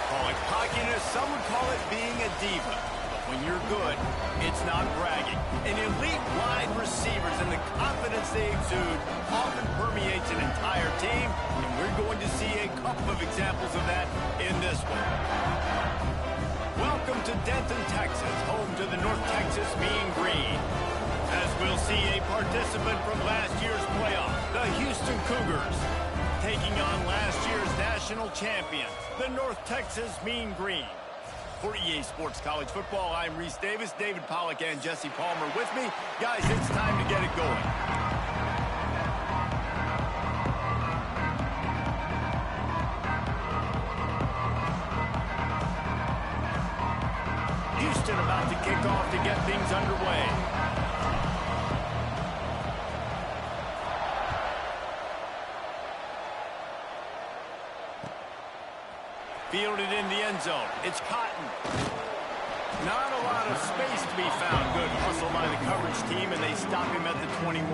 call it cockiness. Some would call it being a diva. But when you're good, it's not bragging. An elite wide receivers and the confidence they exude often permeates an entire team, and we're going to see a couple of examples of that in this one. Welcome to Denton, Texas, home to the North Texas Mean Green. As we'll see a participant from last year's playoff, the Houston Cougars, taking on last year's national champions, the North Texas Mean Green. For EA Sports College Football, I'm Reese Davis, David Pollack, and Jesse Palmer with me. Guys, it's time to get it going. Houston about to kick off to get things underway. Fielded in the end zone. It's Cotton. Not a lot of space to be found. Good hustle by the coverage team, and they stop him at the 21.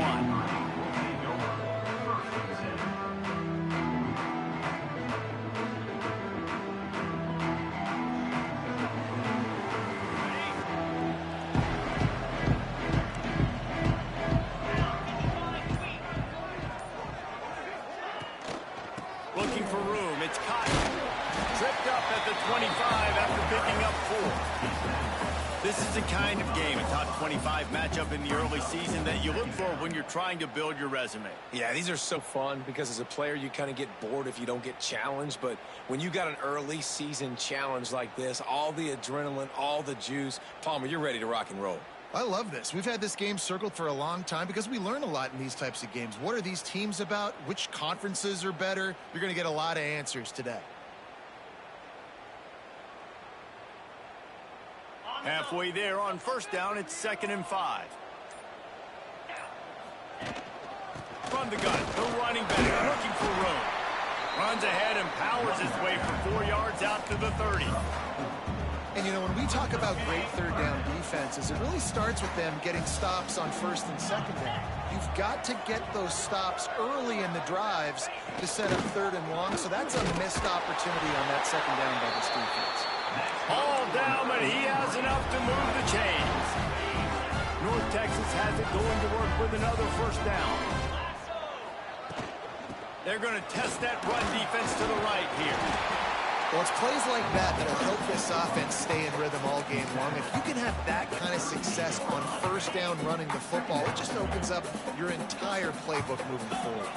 Looking for room. It's Cotton. Tripped up at the 25 after picking up 4. This is the kind of game, a top 25 matchup in the early season, that you look for when you're trying to build your resume. Yeah, these are so fun because as a player, you kind of get bored if you don't get challenged. But when you got an early season challenge like this, all the adrenaline, all the juice, Palmer, you're ready to rock and roll. I love this. We've had this game circled for a long time because we learn a lot in these types of games. What are these teams about? Which conferences are better? You're going to get a lot of answers today. Halfway there on first down, it's 2nd and 5. From the gun, the running back looking for room. Runs ahead and powers his way for 4 yards out to the 30. And, you know, when we talk about great third down defenses, it really starts with them getting stops on first and second down. You've got to get those stops early in the drives to set up 3rd and long, so that's a missed opportunity on that second down by this defense. All down, but he has enough to move the chains. North Texas has it going to work with another first down. They're going to test that run defense to the right here. Well, it's plays like that that'll help this offense stay in rhythm all game long. If you can have that kind of success on first down running the football, it just opens up your entire playbook moving forward.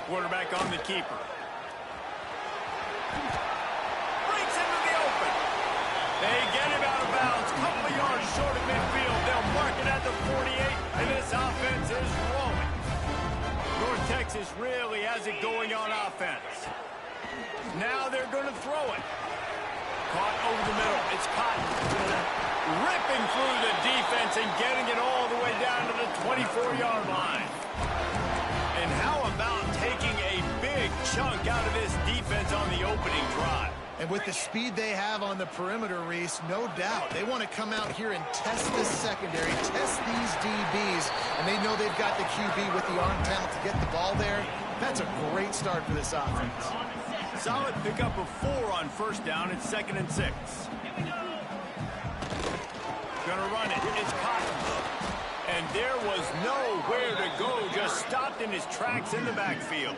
Quarterback on the keeper. Breaks into the open. They get him out of bounds. Couple of yards short of midfield. They'll mark it at the 48, and this offense is rolling. North Texas really has it going on offense. Now they're going to throw it. Caught over the middle. It's Cotton. Ripping through the defense and getting it all the way down to the 24-yard line. And how about taking a big chunk out of this defense on the opening drive? And with the speed they have on the perimeter, Reese, no doubt, they want to come out here and test this secondary, test these DBs, and they know they've got the QB with the arm talent to get the ball there. That's a great start for this offense. Solid pickup of 4 on first down. It's 2nd and 6. Gonna run it. It's Cotton. And there was nowhere to go, just stopped in his tracks in the backfield.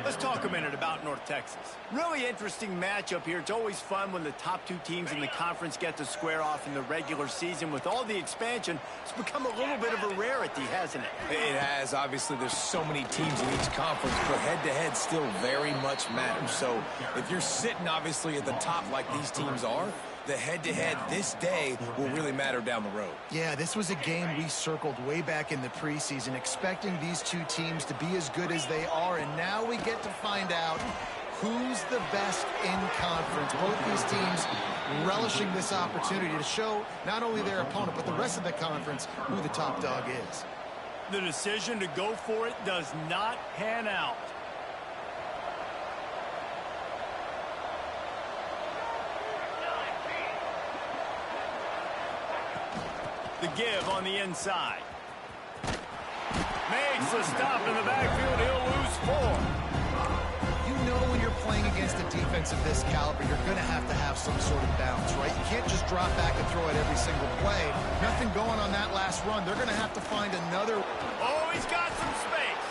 Let's talk a minute about North Texas. Really interesting matchup here. It's always fun when the top 2 teams in the conference get to square off in the regular season. With all the expansion, it's become a little bit of a rarity, hasn't it? It has. Obviously, there's so many teams in each conference, but head-to-head still very much matters. So if you're sitting, obviously, at the top like these teams are, the head-to-head this day will really matter down the road. Yeah, this was a game we circled way back in the preseason, expecting these 2 teams to be as good as they are, and now we get to find out who's the best in conference. Both these teams relishing this opportunity to show not only their opponent, but the rest of the conference who the top dog is. The decision to go for it does not pan out. The give on the inside. Makes a stop in the backfield. He'll lose 4. You know when you're playing against a defense of this caliber, you're going to have some sort of balance, right? You can't just drop back and throw it every single play. Nothing going on that last run. They're going to have to find another. Oh, he's got some space.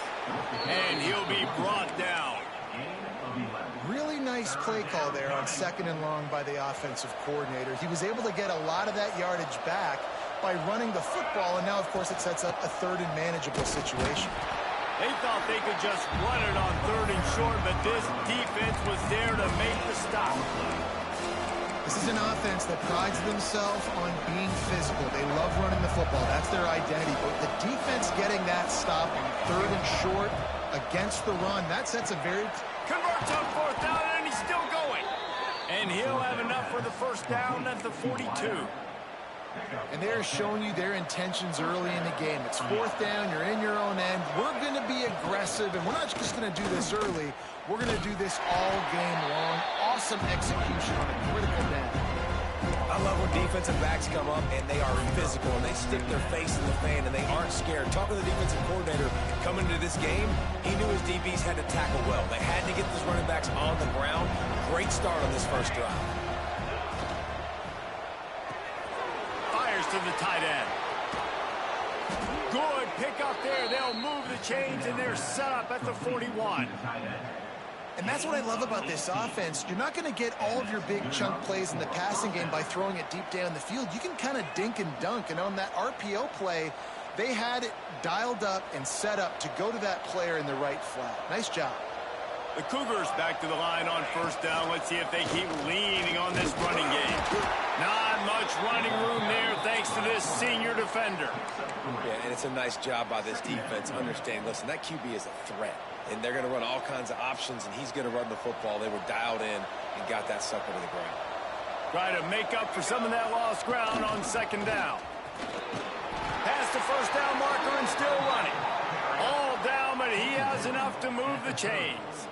And he'll be brought down. Really nice play call there on 2nd and long by the offensive coordinator. He was able to get a lot of that yardage back by running the football, and now, of course, it sets up a 3rd and manageable situation. They thought they could just run it on 3rd and short, but this defense was there to make the stop. This is an offense that prides themselves on being physical. They love running the football. That's their identity. But the defense getting that stop on 3rd and short against the run, that sets a very... Converts on 4th down, and he's still going. And he'll have enough for the 1st down at the 42. And they're showing you their intentions early in the game. It's 4th down, you're in your own end. We're going to be aggressive, and we're not just going to do this early. We're going to do this all game long. Awesome execution on a critical down. I love when defensive backs come up and they are physical and they stick their face in the fan and they aren't scared. Talking to the defensive coordinator coming into this game, he knew his DBs had to tackle well. They had to get those running backs on the ground. Great start on this first drive. Fires to the tight end. Good pick up there. They'll move the chains, and they're set up at the 41. And that's what I love about this offense. You're not going to get all of your big chunk plays in the passing game by throwing it deep down the field. You can kind of dink and dunk. And on that RPO play, they had it dialed up and set up to go to that player in the right flat. Nice job. The Cougars back to the line on 1st down. Let's see if they keep leaning on this running game. Not much running room there thanks to this senior defender. Yeah, and it's a nice job by this defense. Understand, listen, that QB is a threat. And they're going to run all kinds of options, and he's going to run the football. They were dialed in and got that sucker to the ground. Try to make up for some of that lost ground on 2nd down. Past the 1st down marker and still running. All down, but he has enough to move the chains.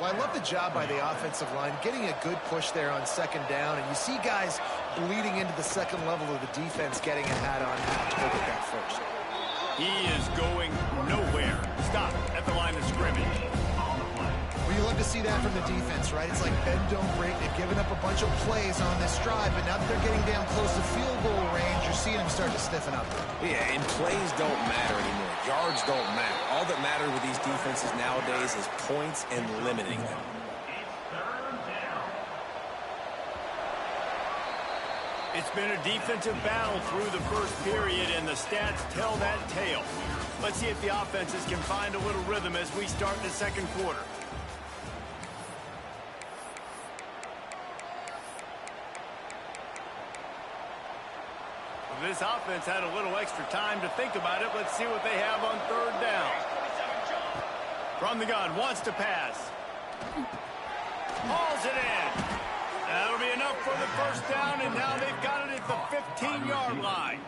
Well, I love the job by the offensive line, getting a good push there on 2nd down, and you see guys bleeding into the 2nd level of the defense getting a hat on hat to go get that first. He is going nowhere. Stop at the line of scrimmage. Well, you love to see that from the defense, right? It's like bend, don't break. They've given up a bunch of plays on this drive, but now that they're getting down close to field goal range, you're seeing them start to stiffen up. Yeah, and plays don't matter anymore. Yards don't matter. All that matters with these defenses nowadays is points and limiting them. It's been a defensive battle through the 1st period, and the stats tell that tale. Let's see if the offenses can find a little rhythm as we start the 2nd quarter. This offense had a little extra time to think about it. Let's see what they have on 3rd down. From the gun, wants to pass. Hauls it in. That'll be enough for the 1st down, and now they've got it at the 15-yard line.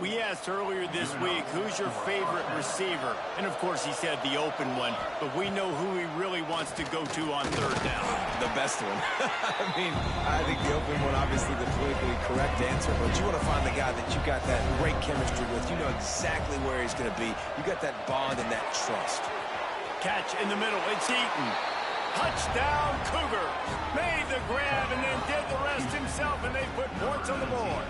We asked earlier this week, who's your favorite receiver? And, of course, he said the open one, but we know who he really wants to go to on 3rd down. The best one. I think the open one, obviously the politically correct answer, but you want to find the guy that you got that great chemistry with. You know exactly where he's going to be. You got that bond and that trust. Catch in the middle. It's Eaton. Touchdown, Cougars. Made the grab and then did the rest himself, and they put points on the board.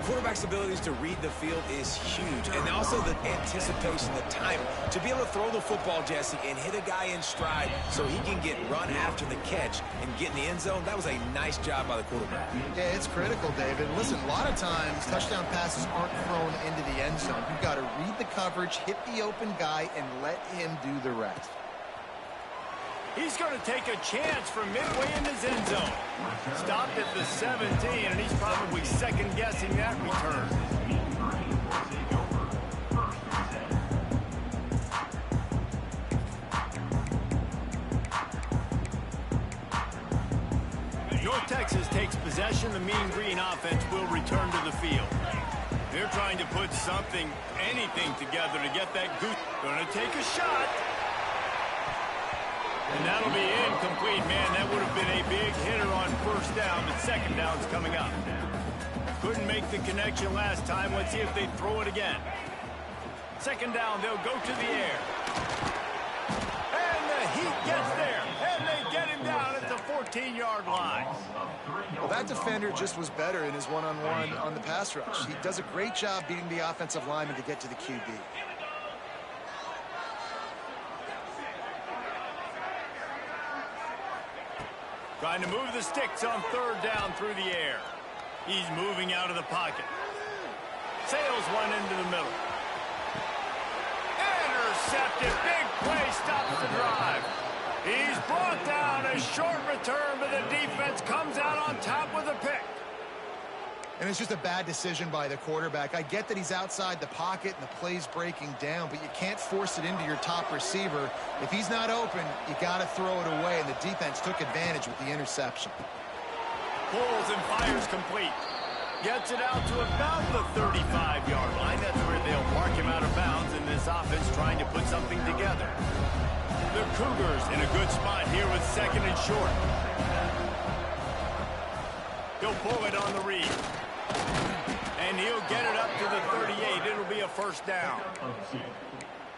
Quarterback's abilities to read the field is huge, and also the anticipation, the time to be able to throw the football, Jesse, and hit a guy in stride so he can get run after the catch and get in the end zone. That was a nice job by the quarterback. Yeah, it's critical, David. Listen, a lot of times touchdown passes aren't thrown into the end zone. You've got to read the coverage, hit the open guy, and let him do the rest. He's going to take a chance from midway in his end zone. Stopped at the 17, and he's probably second-guessing that return. North Texas takes possession. The Mean Green offense will return to the field. They're trying to put something, anything together to get that goose. Going to take a shot. And that'll be incomplete, man. That would have been a big hitter on 1st down, but 2nd down's coming up. Couldn't make the connection last time. Let's see if they throw it again. 2nd down, they'll go to the air. He gets there, and they get him down at the 14-yard line. Well, that defender just was better in his one-on-one on the pass rush. He does a great job beating the offensive lineman to get to the QB. Trying to move the sticks on third down through the air. He's moving out of the pocket. Sails one into the middle. Intercepted. Big play stops the drive. He's brought down. A short return, but the defense comes out on top with a pick. And it's just a bad decision by the quarterback. I get that he's outside the pocket and the play's breaking down, but you can't force it into your top receiver. If he's not open, you got to throw it away, and the defense took advantage with the interception. Pulls and fires complete. Gets it out to about the 35-yard line. That's where they'll mark him out of bounds, and this offense trying to put something together. The Cougars in a good spot here with second and short. He'll pull it on the read. And he'll get it up to the 38. It'll be a first down.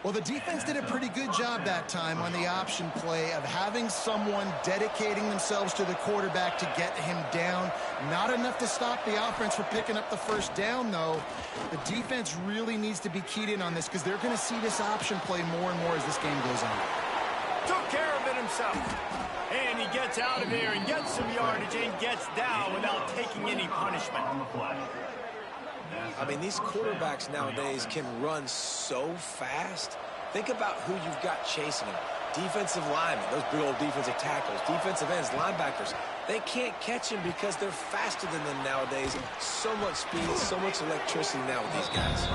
Well, the defense did a pretty good job that time on the option play of having someone dedicating themselves to the quarterback to get him down. Not enough to stop the offense from picking up the first down, though. The defense really needs to be keyed in on this because they're going to see this option play more and more as this game goes on. Took care of it himself. And he gets out of there and gets some yardage and gets down without taking any punishment. I mean, these quarterbacks nowadays can run so fast. Think about who you've got chasing them. Defensive linemen, those big old defensive tackles, defensive ends, linebackers. They can't catch him because they're faster than them nowadays. So much speed, so much electricity now with these guys.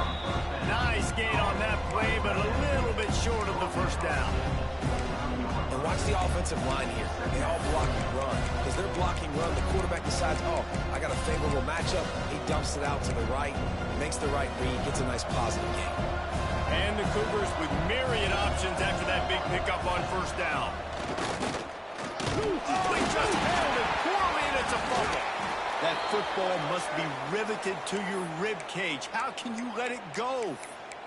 Nice gain on that play, but a little bit short of the first down. And watch the offensive line here. They all block and run. Because they're blocking run, the quarterback decides, oh, I got a favorable matchup. He dumps it out to the right, makes the right read, gets a nice positive gain. And the Cougars with myriad options after that big pickup on first down. Oh, he just handled it poorly, and it's a fumble. That football must be riveted to your rib cage. How can you let it go?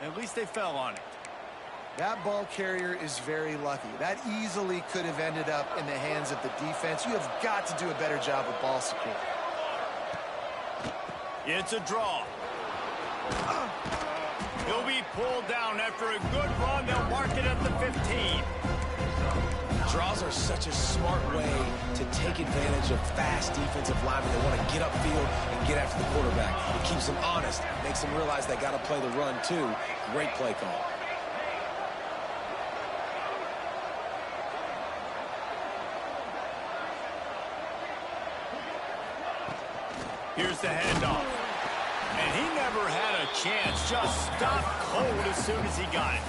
At least they fell on it. That ball carrier is very lucky. That easily could have ended up in the hands of the defense. You have got to do a better job with ball support. It's a draw. He'll be pulled down after a good run. They'll mark it at the 15. Draws are such a smart way to take advantage of fast defensive linemen that want to get upfield and get after the quarterback. It keeps them honest, makes them realize they got to play the run too. Great play call. Here's the handoff. And he never had a chance. Just stopped cold as soon as he got it.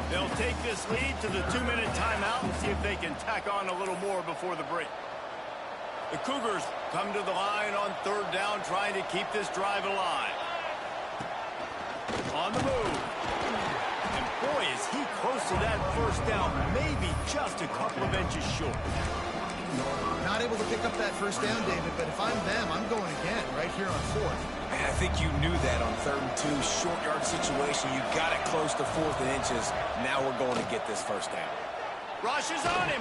They'll take this lead to the 2-minute timeout and see if they can tack on a little more before the break. The Cougars come to the line on third down, trying to keep this drive alive. On the move. And boy, is he close to that first down, maybe just a couple of inches short. Not able to pick up that first down, David, but if I'm them, I'm going again right here on fourth. Man, I think you knew that on 3rd and 2, short yard situation. You got it close to 4th and inches. Now we're going to get this first down. Rush is on him.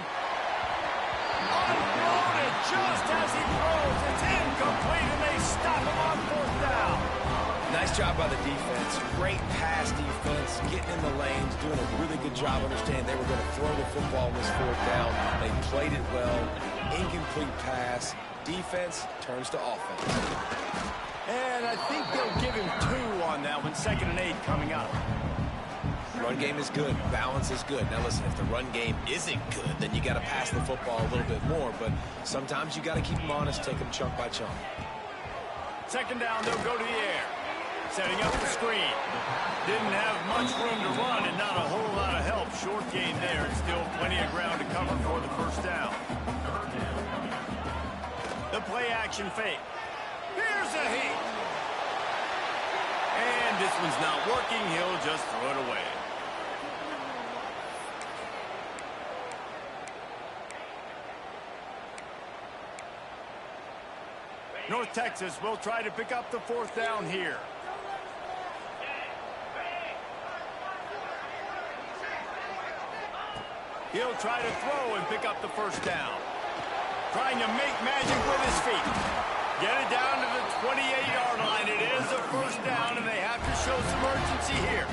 Unloaded just as he throws. It's incomplete, and they stop him on 4th down. Nice job by the defense. Great pass defense, getting in the lanes, doing a really good job understanding they were going to throw the football on this 4th down. They played it well. Incomplete pass. Defense turns to offense. And I think they'll give him 2 on that one. 2nd and 8 coming up. Run game is good. Balance is good. Now listen, if the run game isn't good, then you got to pass the football a little bit more. But sometimes you got to keep them honest, take them chunk by chunk. 2nd down, they'll go to the air. Setting up the screen. Didn't have much room to run and not a whole lot of help. Short gain there and still plenty of ground to cover for the first down. The play action fake. Here's a heat. And this one's not working. He'll just throw it away. North Texas will try to pick up the 4th down here. He'll try to throw and pick up the first down. Trying to make magic with his feet. Get it down to the 28-yard line. It is a first down, and they have to show some urgency here.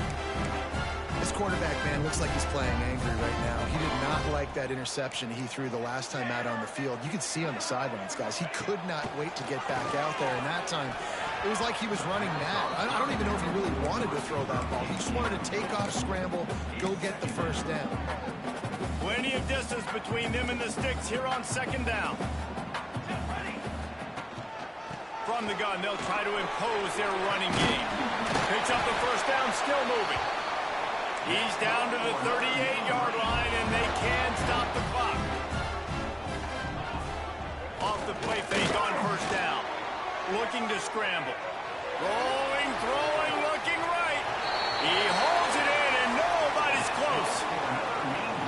This quarterback, man, looks like he's playing angry right now. He did not like that interception he threw the last time out on the field. You could see on the sidelines, guys, he could not wait to get back out there. And that time, it was like he was running mad. I don't even know if he really wanted to throw that ball. He just wanted to take off, scramble, go get the first down. Plenty of distance between them and the sticks here on second down. From the gun, they'll try to impose their running game. Picks up the first down, still moving. He's down to the 38-yard line, and they can stop the clock. Off the play fake on first down. Looking to scramble. Rolling, throwing, looking right. He holds it in, and nobody's close.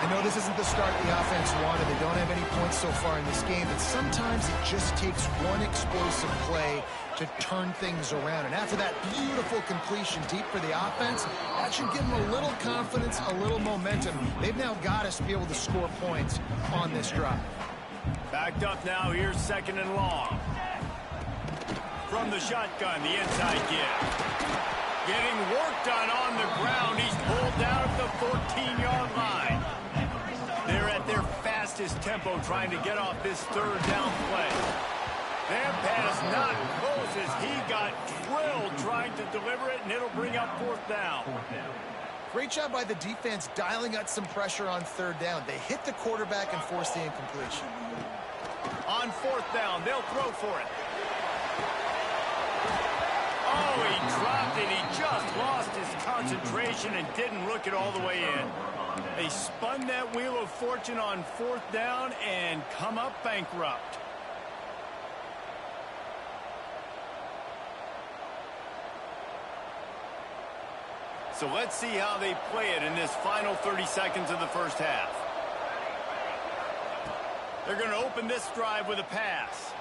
I know this isn't the start the offense wanted. They don't have any points so far in this game, but sometimes it just takes one explosive play to turn things around. And after that beautiful completion deep for the offense, that should give them a little confidence, a little momentum. They've now got us to be able to score points on this drive. Backed up now, here's second and long. From the shotgun, the inside give. Getting work done on the ground. He's pulled down at the 14-yard line. They're at their fastest tempo trying to get off this third down play. Their pass not close as he got drilled trying to deliver it, and it'll bring up fourth down. Great job by the defense dialing up some pressure on third down. They hit the quarterback and forced the incompletion. On fourth down, they'll throw for it. Oh, he dropped it. He just lost his concentration and didn't look it all the way in. They spun that wheel of fortune on fourth down and come up bankrupt. So let's see how they play it in this final 30 seconds of the first half. They're going to open this drive with a pass.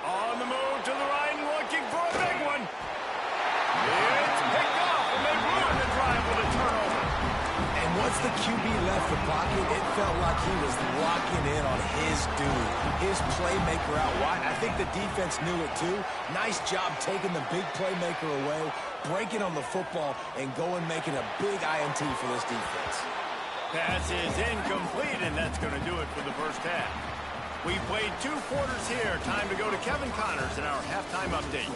On the move to the right and looking for a big one. It's picked off, and they ruin the drive with a turnover. And once the QB left the pocket, it felt like he was locking in on his dude, his playmaker out wide. I think the defense knew it too. Nice job taking the big playmaker away, breaking on the football, and going making a big INT for this defense. Pass is incomplete, and that's going to do it for the first half. We've played 2 quarters here. Time to go to Kevin Connors in our halftime update.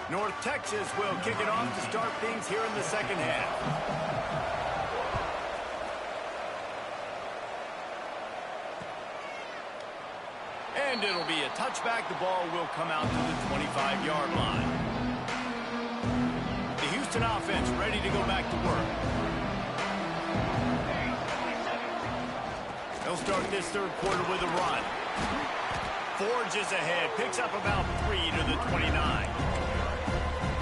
North Texas will kick it off to start things here in the second half. And it'll be a touchback. The ball will come out to the 25-yard line. The Houston offense ready to go back to work. They'll start this third quarter with a run. Forges ahead, picks up about 3 to the 29.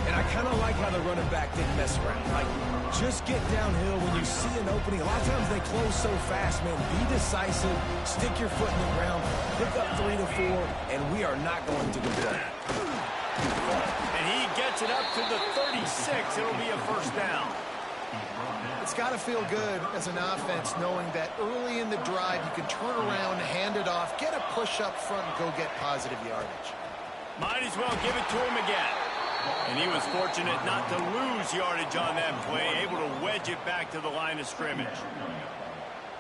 And I kind of like how the running back didn't mess around. Like, just get downhill when you see an opening. A lot of times they close so fast, man. Be decisive, stick your foot in the ground, pick up 3 to 4, and we are not going to complain. And he gets it up to the 36. It'll be a first down. It's got to feel good as an offense knowing that early in the drive you can turn around, hand it off, get a push up front, and go get positive yardage. Might as well give it to him again. And he was fortunate not to lose yardage on that play, able to wedge it back to the line of scrimmage.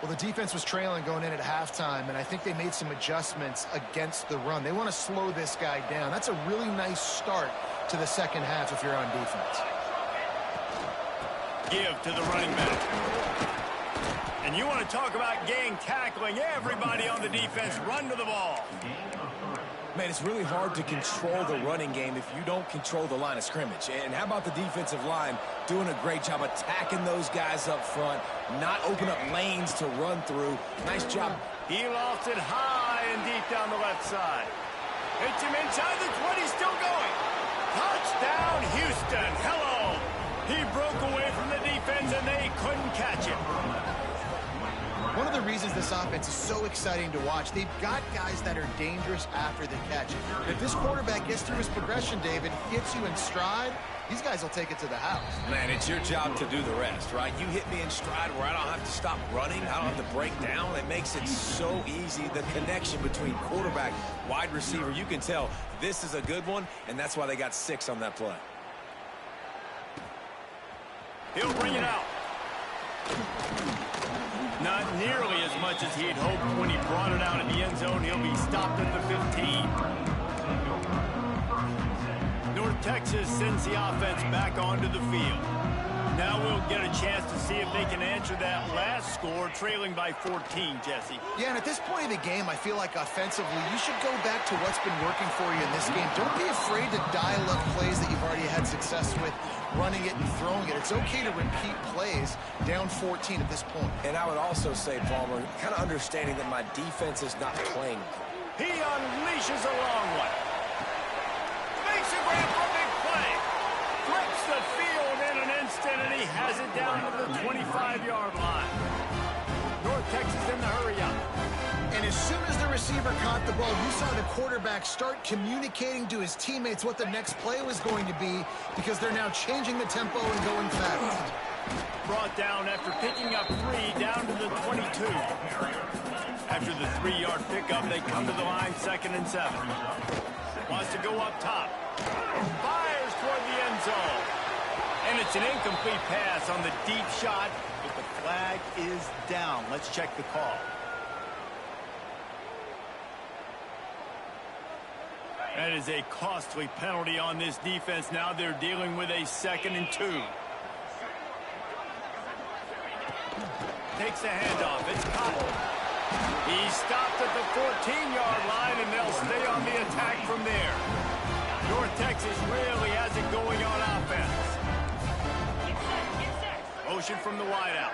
Well, the defense was trailing going in at halftime, and I think they made some adjustments against the run. They want to slow this guy down. That's a really nice start to the second half if you're on defense. Give to the running back. And you want to talk about gang tackling. Everybody on the defense run to the ball. Man, it's really hard to control the running game if you don't control the line of scrimmage. And how about the defensive line doing a great job attacking those guys up front, not open up lanes to run through. Nice job. He lost it high and deep down the left side. Hits him inside the 20, still going. Touchdown, Houston. Hello. He broke away from the defense, and they couldn't catch him. One of the reasons this offense is so exciting to watch, they've got guys that are dangerous after the catch. If this quarterback gets through his progression, David, gets you in stride, these guys will take it to the house. Man, it's your job to do the rest, right? You hit me in stride where I don't have to stop running. I don't have to break down. It makes it so easy. The connection between quarterback, wide receiver, you can tell this is a good one, and that's why they got 6 on that play. He'll bring it out. Not nearly as much as he'd hoped when he brought it out in the end zone. He'll be stopped at the 15. North Texas sends the offense back onto the field. Now we'll get a chance to see if they can answer that last score, trailing by 14, Jesse. Yeah, and at this point in the game, I feel like offensively, you should go back to what's been working for you in this game. Don't be afraid to dial up plays that you've already had success with, running it and throwing it. It's okay to repeat plays down 14 at this point. And I would also say, Palmer, kind of understanding that my defense is not playing. He unleashes a long one. Makes a grab for a big play. Flips the field in an instant, and he has it down to the 25-yard line. North Texas in the hurry up. And as soon as the receiver caught the ball, you saw the quarterback start communicating to his teammates what the next play was going to be, because they're now changing the tempo and going fast. Brought down after picking up 3 down to the 22. After the 3-yard pickup, they come to the line 2nd and 7. Wants to go up top. Fires toward the end zone. And it's an incomplete pass on the deep shot, but the flag is down. Let's check the call. That is a costly penalty on this defense. Now they're dealing with a 2nd and 2. Takes the handoff. It's Cotton. He's stopped at the 14-yard line, and they'll stay on the attack from there. North Texas really has it going on offense. Motion from the wideout.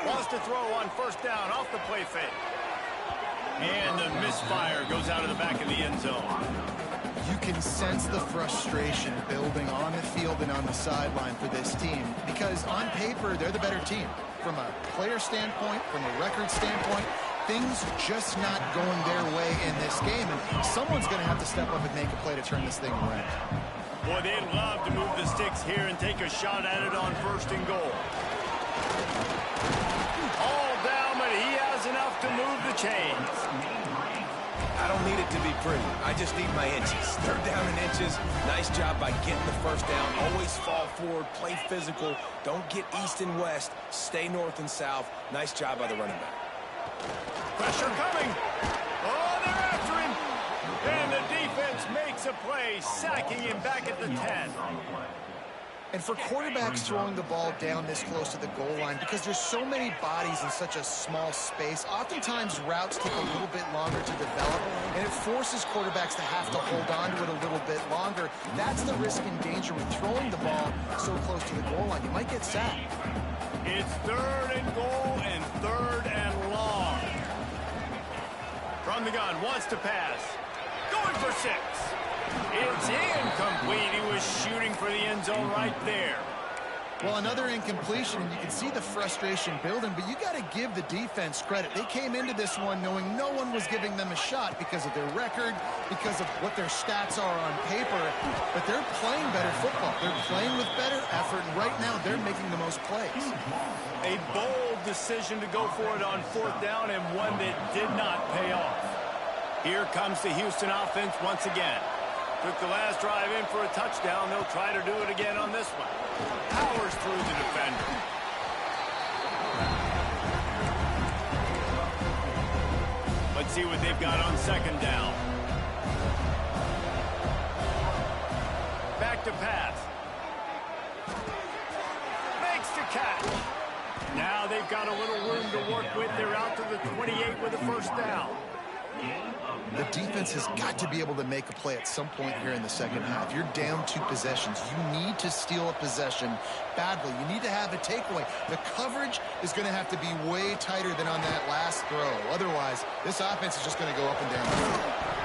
Wants to throw on 1st down off the play fake. And the misfire goes out of the back of the end zone. You can sense the frustration building on the field and on the sideline for this team, because on paper, they're the better team. From a player standpoint, from a record standpoint, things just not going their way in this game, and someone's going to have to step up and make a play to turn this thing around. Boy, they'd love to move the sticks here and take a shot at it on 1st and goal. All down, but he has enough to move the chains. I don't need it to be pretty. I just need my inches. 3rd down in inches. Nice job by getting the 1st down. Always fall forward, play physical. Don't get east and west. Stay north and south. Nice job by the running back. Pressure coming. Oh, they're after him. And the defense makes a play, sacking him back at the 10. And for quarterbacks throwing the ball down this close to the goal line, because there's so many bodies in such a small space, oftentimes routes take a little bit longer to develop, and it forces quarterbacks to have to hold on to it a little bit longer. That's the risk and danger with throwing the ball so close to the goal line. You might get sacked. It's 3rd and goal and 3rd and long. From the gun, wants to pass. Going for 6. It's incomplete. He was shooting for the end zone right there. Well, another incompletion, and you can see the frustration building, but you got to give the defense credit. They came into this one knowing no one was giving them a shot because of their record, because of what their stats are on paper, but they're playing better football. They're playing with better effort, and right now they're making the most plays. A bold decision to go for it on 4th down, and one that did not pay off. Here comes the Houston offense once again. Took the last drive in for a touchdown. They'll try to do it again on this one. Powers through the defender. Let's see what they've got on 2nd down. Back to pass. Makes the catch. Now they've got a little room to work with. They're out to the 28 with a 1st down. The defense has got to be able to make a play at some point here in the 2nd half. You're down 2 possessions. You need to steal a possession badly. You need to have a takeaway. The coverage is going to have to be way tighter than on that last throw. Otherwise, this offense is just going to go up and down.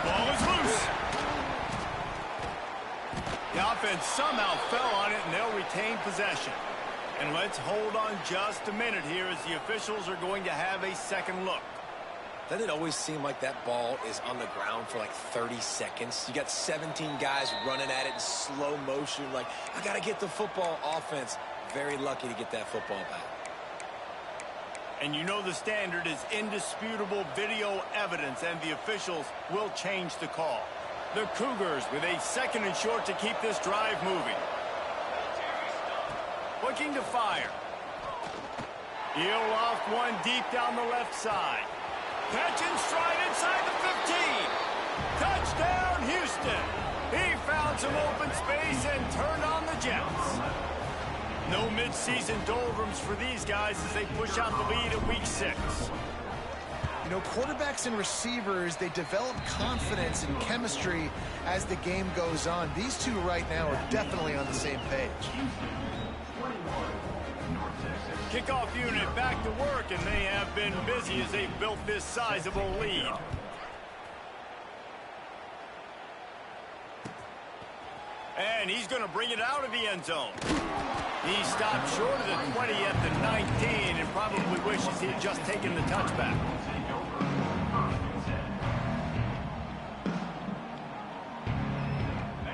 Ball is loose. The offense somehow fell on it, and they'll retain possession. And let's hold on just a minute here as the officials are going to have a second look. Doesn't it always seem like that ball is on the ground for like 30 seconds? You got 17 guys running at it in slow motion. Like, I got to get the football. Offense, very lucky to get that football back. And you know the standard is indisputable video evidence, and the officials will change the call. The Cougars with a second and short to keep this drive moving. Looking to fire. He'll loft one deep down the left side. Catch and stride inside the 15. Touchdown, Houston. He found some open space and turned on the Jets. No midseason doldrums for these guys as they push out the lead at week 6. You know, quarterbacks and receivers, they develop confidence and chemistry as the game goes on. These two right now are definitely on the same page. Kickoff unit back to work, and they have been busy as they've built this sizable lead. And he's going to bring it out of the end zone. He stopped short of the 20 at the 19 and probably wishes he had just taken the touchback.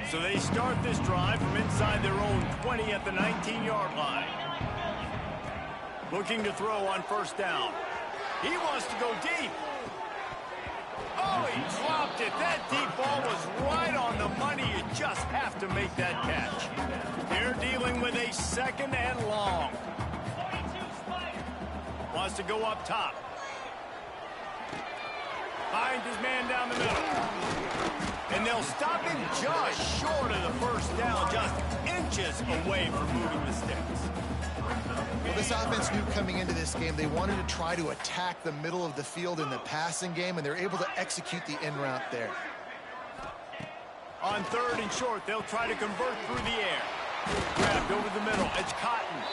So they start this drive from inside their own 20 at the 19-yard line. Looking to throw on first down. He wants to go deep. Oh, he dropped it. That deep ball was right on the money. You just have to make that catch. They're dealing with a second and long. Wants to go up top. Finds his man down the middle. And they'll stop him just short of the first down, just inches away from moving the sticks. Well, this offense knew coming into this game they wanted to try to attack the middle of the field in the passing game, and they're able to execute the in route there. On third and short, they'll try to convert through the air. Grabbed over the middle. It's Cotton.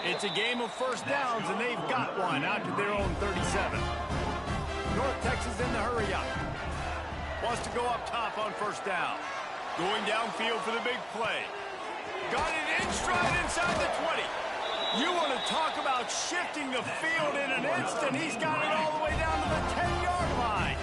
It's a game of first downs, and they've got one out to their own 37. North Texas in the hurry up. Wants to go up top on first down. Going downfield for the big play. Got it in stride inside the 20. You want to talk about shifting the field in an instant. He's got it all the way down to the 10-yard line.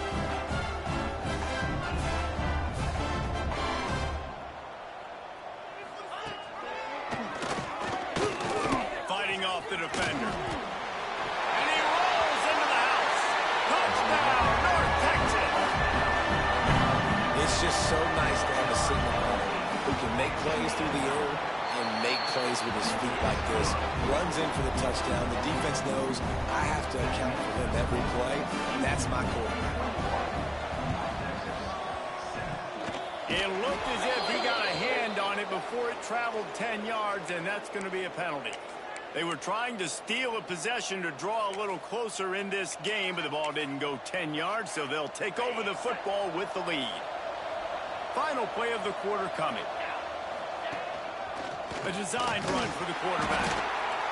Fighting off the defender. And he rolls into the house. Touchdown, North Texas. It's just so nice to have a signal runner who can make plays through the air and make plays with his feet like this. Runs in for the touchdown. The defense knows I have to account for him every play. That's my quarterback. It looked as if he got a hand on it before it traveled 10 yards, and that's going to be a penalty. They were trying to steal a possession to draw a little closer in this game, but the ball didn't go 10 yards, so they'll take over the football with the lead. Final play of the quarter coming. A designed run for the quarterback.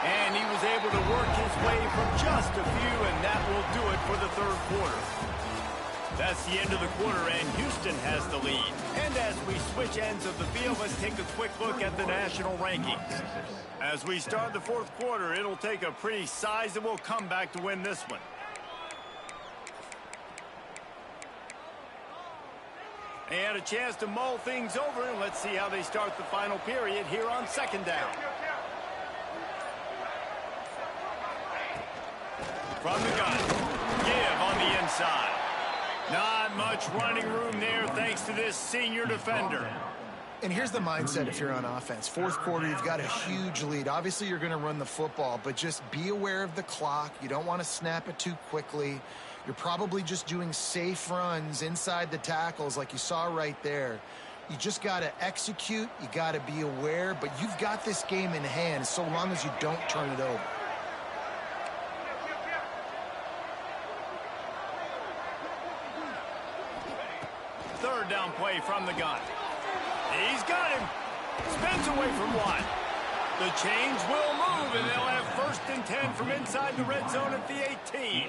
And he was able to work his way from just a few, and that will do it for the third quarter. That's the end of the quarter, and Houston has the lead. And as we switch ends of the field, let's take a quick look at the national rankings. As we start the fourth quarter, it'll take a pretty sizable comeback to win this one. They had a chance to mull things over, and let's see how they start the final period here on second down. From the gun, give on the inside. Not much running room there thanks to this senior defender. And here's the mindset if you're on offense. Fourth quarter, you've got a huge lead. Obviously, you're going to run the football, but just be aware of the clock. You don't want to snap it too quickly. You're probably just doing safe runs inside the tackles like you saw right there. You just got to execute. You got to be aware, but you've got this game in hand so long as you don't turn it over. Third down play from the gun. He's got him. Spins away from one. The chains will move, and they'll have 1st and and 10 from inside the red zone at the 18.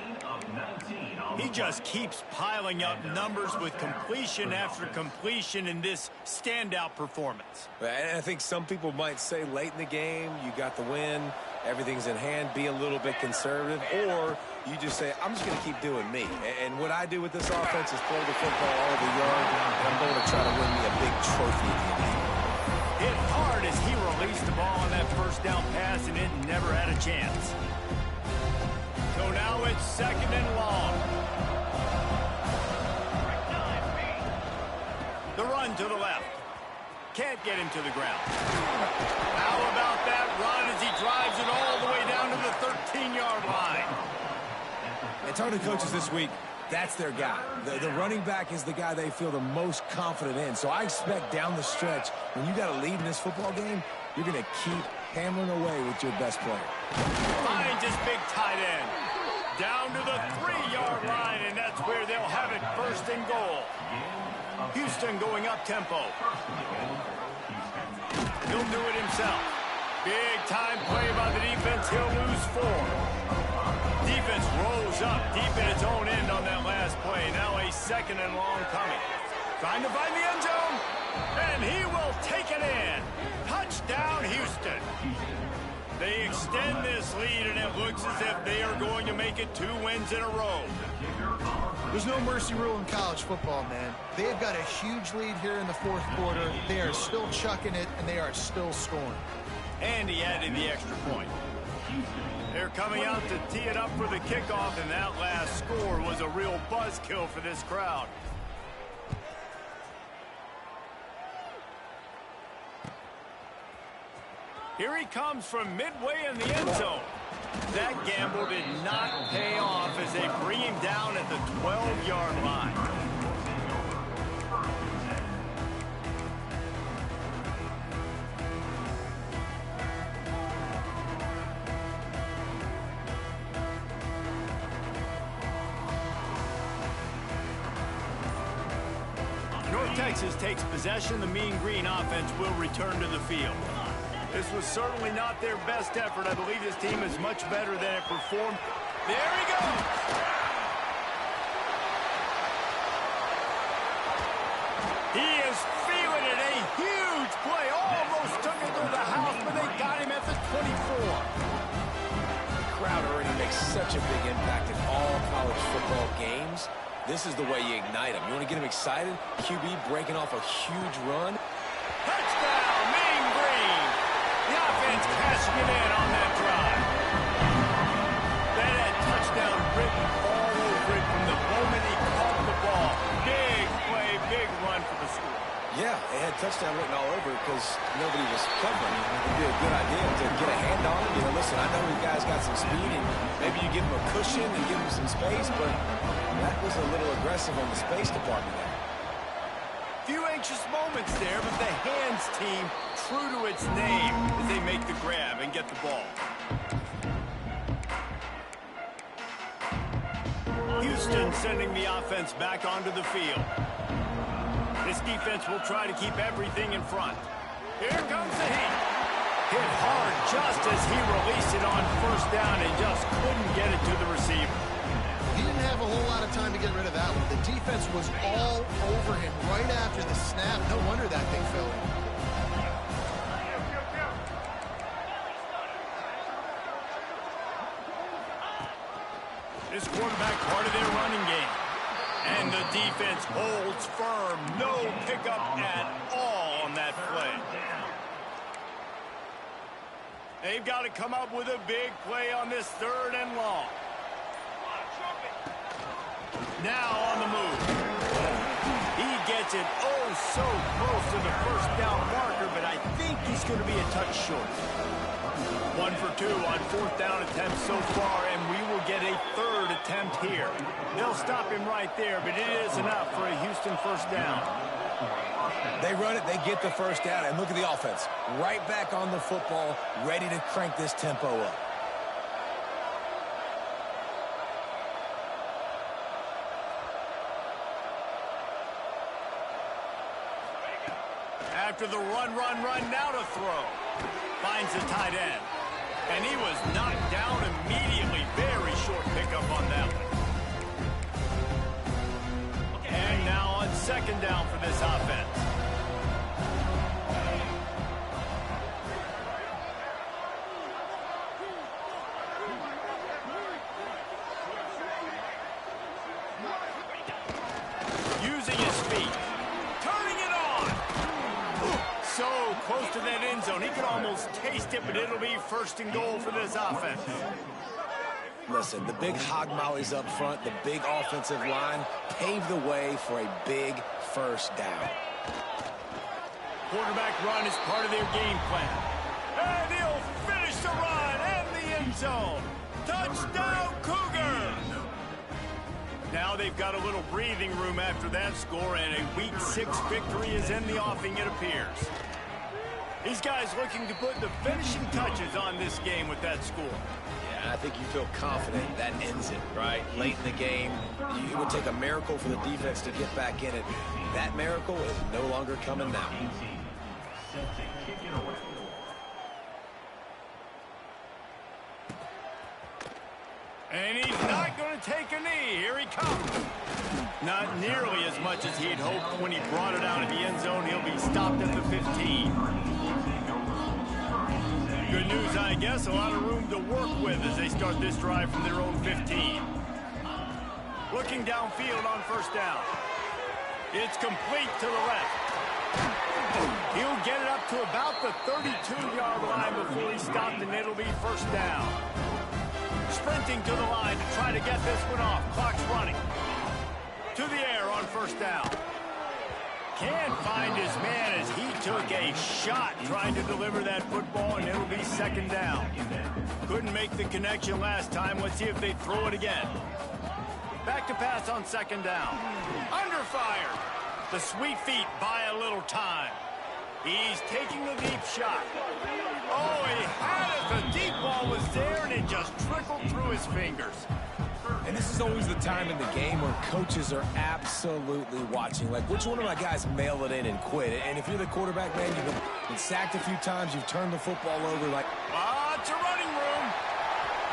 He just keeps piling up numbers with completion after completion in this standout performance. And I think some people might say late in the game, you got the win, everything's in hand, be a little bit conservative, or you just say, I'm just going to keep doing me. And what I do with this offense is throw the football all over the yard, and I'm going to try to win me a big trophy at the end of the game. Hit hard as he released the ball on that first down pass, and it never had a chance. So now it's 2nd and long. The run to the left. Can't get him to the ground. How about that run as he drives it all the way down to the 13-yard line? And talking to coaches this week, that's their guy. The running back is the guy they feel the most confident in. So I expect down the stretch, when you got a lead in this football game, you're going to keep hammering away with your best player. Finds his big tight end. Down to the 3-yard line, and that's where they'll have it 1st and goal. Houston going up tempo. He'll do it himself. Big time play by the defense. He'll lose 4. Defense rolls up deep in its own end on that last play. Now a 2nd and long coming. Trying to find the end zone. And he will take it in. Touchdown, Houston. They extend this lead, and it looks as if they are going to make it 2 wins in a row. There's no mercy rule in college football, man. They've got a huge lead here in the 4th quarter. They are still chucking it, and they are still scoring. And he added the extra point. They're coming out to tee it up for the kickoff, and that last score was a real buzzkill for this crowd. Here he comes from midway in the end zone. That gamble did not pay off as they bring him down at the 12-yard line. North Texas takes possession. The Mean Green offense will return to the field. This was certainly not their best effort. I believe this team is much better than it performed. There he goes. He is feeling it. A huge play. Almost took it through the house, but they got him at the 24. The crowd already makes such a big impact in all college football games. This is the way you ignite them. You want to get them excited? QB breaking off a huge run. Touchdown, Mean Green. The offense cashing it in on that drive. That had touchdown written all over it from the moment he caught the ball. Big play, big run for the score. Yeah, it had touchdown written all over it because nobody was covering. It would be a good idea to get a hand on him. You know, listen, I know the guy's got some speed, and maybe you give him a cushion and give him some space, but that was a little aggressive on the space department there. Few anxious moments there, but the hands team true to its name as they make the grab and get the ball. Houston sending the offense back onto the field. This defense will try to keep everything in front. Here comes the heat. Hit hard just as he released it on 1st down and just couldn't get it to the receiver. He didn't have a whole lot of time to get rid of that one. The defense was all over him right after the snap. No wonder that thing fell in. This quarterback part of their running game. And the defense holds firm. No pickup at all on that play. They've got to come up with a big play on this 3rd and long. Now on the move. He gets it so close to the 1st down marker, but I think he's going to be a touch short. 1 for 2 on 4th down attempts so far, and we will get a 3rd attempt here. They'll stop him right there, but it is enough for a Houston 1st down. They run it, they get the 1st down, and look at the offense. Right back on the football, ready to crank this tempo up. After the run, now to throw. Finds the tight end. And he was knocked down immediately. Very short pickup on that one. And now on second down for this offense. Using his feet. Turning it on. So close to that end zone. He could almost taste it, but it'll be first and goal for this offense. Listen, the big hog mollies up front, the big offensive line paved the way for a big first down. Quarterback run is part of their game plan. And he'll finish the run and the end zone. Touchdown, Cougar! Now they've got a little breathing room after that score, and a Week 6 victory is in the offing, it appears. These guys looking to put the finishing touches on this game with that score. Yeah, I think you feel confident that ends it, right? Late in the game, it would take a miracle for the defense to get back in it. That miracle is no longer coming now. And he's not going to take a knee. Here he comes. Not nearly as much as he'd hoped when he brought it out of the end zone. He'll be stopped at the 15. Good news, I guess. A lot of room to work with as they start this drive from their own 15. Looking downfield on first down. It's complete to the left. He'll get it up to about the 32-yard line before he's stopped, and it'll be first down. Sprinting to the line to try to get this one off. Clock's running. To the air on first down. Can't find his man as he took a shot trying to deliver that football, and it'll be second down. Couldn't make the connection last time. Let's see if they throw it again. Back to pass on second down. Under fire. The sweet feet buy a little time. He's taking the deep shot. Oh, he had it. The deep ball was there, and it just trickled through his fingers. And this is always the time in the game where coaches are absolutely watching. Like, which one of my guys mail it in and quit? And if you're the quarterback, man, you've been sacked a few times, you've turned the football over. Like, lots of running room.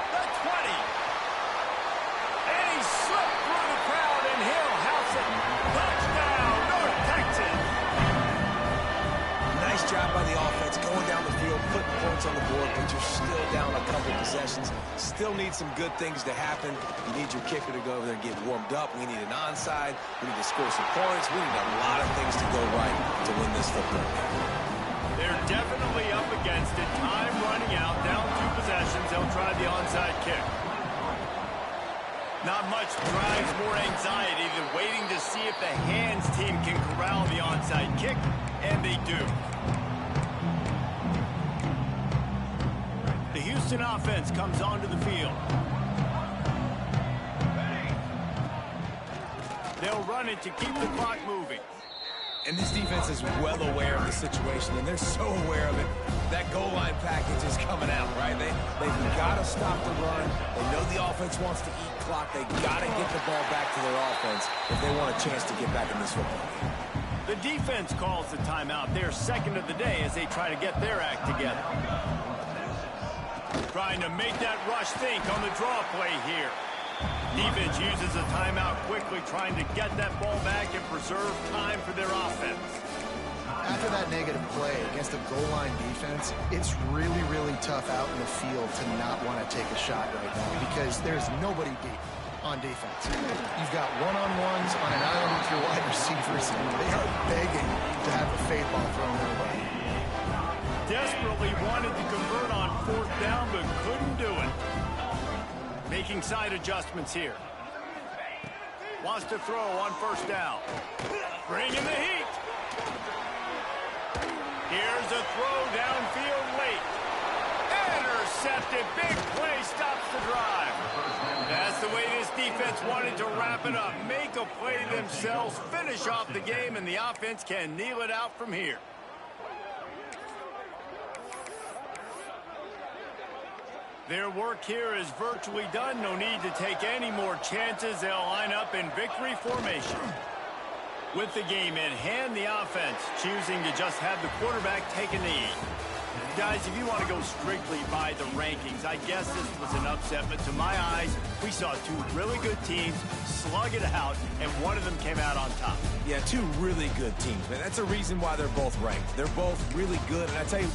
The 20. And he slipped through the crowd, and he'll house it. Touchdown, North Texas. Nice job by the offense going down the field, putting points on the board, but you're still down a couple possessions. Still need some good things to happen. You need your kicker to go over there and get warmed up. We need an onside. We need to score some points. We need a lot of things to go right to win this football game. They're definitely up against it. Time running out, down 2 possessions. They'll try the onside kick. Not much drives more anxiety than waiting to see if the hands team can corral the onside kick, and they do. The Houston offense comes onto the field. They'll run it to keep the clock moving. And this defense is well aware of the situation, and they're so aware of it. That goal line package is coming out, right? They've got to stop the run. They know the offense wants to eat clock. They got to get the ball back to their offense if they want a chance to get back in this football game. The defense calls the timeout. They're second of the day as they try to get their act together. Trying to make that rush think on the draw play here. Defense uses a timeout quickly, trying to get that ball back and preserve time for their offense. After that negative play against a goal line defense, it's really, really tough out in the field to not want to take a shot right now because there's nobody deep on defense. You've got one-on-ones on an island with your wide receivers, and they are begging to have a fade ball thrown their way. Desperately wanted to convert on fourth down, but couldn't do it. Making side adjustments here. Wants to throw on first down. Bringing the heat. Here's a throw downfield late. Intercepted. Big play stops the drive. That's the way this defense wanted to wrap it up. Make a play themselves, finish off the game, and the offense can kneel it out from here. Their work here is virtually done. No need to take any more chances. They'll line up in victory formation. With the game in hand, the offense choosing to just have the quarterback take a knee. Guys, if you want to go strictly by the rankings, I guess this was an upset, but to my eyes, we saw two really good teams slug it out, and one of them came out on top. Yeah, two really good teams, man. That's a reason why they're both ranked. They're both really good, and I tell you,